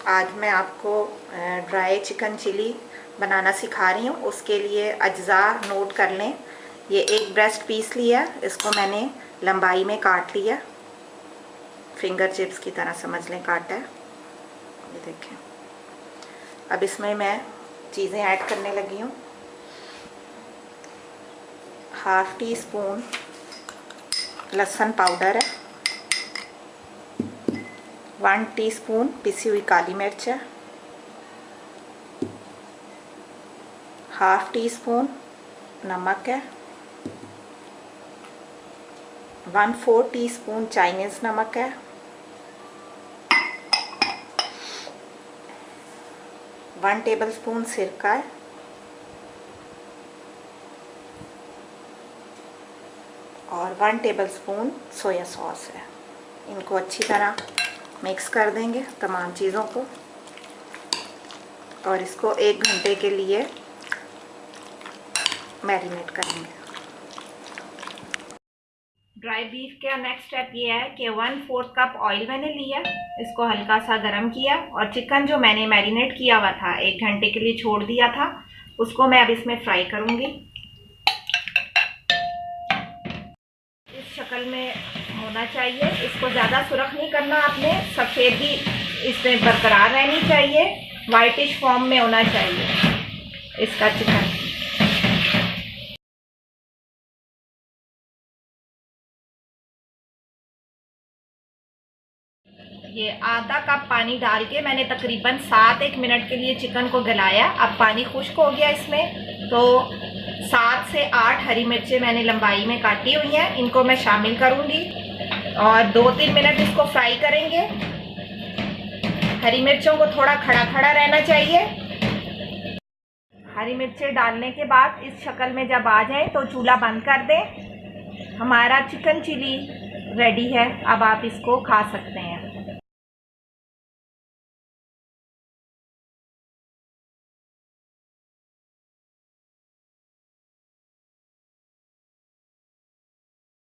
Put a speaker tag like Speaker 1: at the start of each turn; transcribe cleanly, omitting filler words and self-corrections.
Speaker 1: आज मैं आपको ड्राई चिकन चिली बनाना सिखा रही हूँ। उसके लिए अज्जा नोट कर लें। ये एक ब्रेस्ट पीस लिया, इसको मैंने लंबाई में काट लिया, फिंगर चिप्स की तरह समझ लें काटा है। ये देखें। अब इसमें मैं चीज़ें ऐड करने लगी हूँ। हाफ टी स्पून लहसुन पाउडर है, 1 टीस्पून पिसी हुई काली मिर्च है, हाफ टी स्पून नमक है, 1/4 टीस्पून चाइनीज़ नमक है, 1 टेबलस्पून सिरका है और 1 टेबलस्पून सोया सॉस है। इनको अच्छी तरह मिक्स कर देंगे तमाम चीज़ों को और इसको 1 घंटे के लिए मैरिनेट करेंगे। ड्राई बीफ का नेक्स्ट स्टेप ये है कि 1/4 कप ऑयल मैंने लिया, इसको हल्का सा गर्म किया और चिकन जो मैंने मैरिनेट किया हुआ था 1 घंटे के लिए छोड़ दिया था, उसको मैं अब इसमें फ्राई करूँगी। इस शक्ल में होना चाहिए, इसको ज़्यादा सुरख नहीं करना आपने, सफ़ेदी इसमें बरकरार रहनी चाहिए, वाइटिश फॉर्म में होना चाहिए इसका चिकन। ये आधा कप पानी डाल के मैंने तकरीबन 7-1 मिनट के लिए चिकन को गलाया। अब पानी खुश्क हो गया इसमें, तो 7 से 8 हरी मिर्चें मैंने लंबाई में काटी हुई हैं, इनको मैं शामिल करूंगी और 2-3 मिनट इसको फ्राई करेंगे। हरी मिर्चों को थोड़ा खड़ा खड़ा रहना चाहिए। हरी मिर्चें डालने के बाद इस शक्ल में जब आ जाए तो चूल्हा बंद कर दें। हमारा चिकन चिली रेडी है, अब आप इसको खा सकते हैं।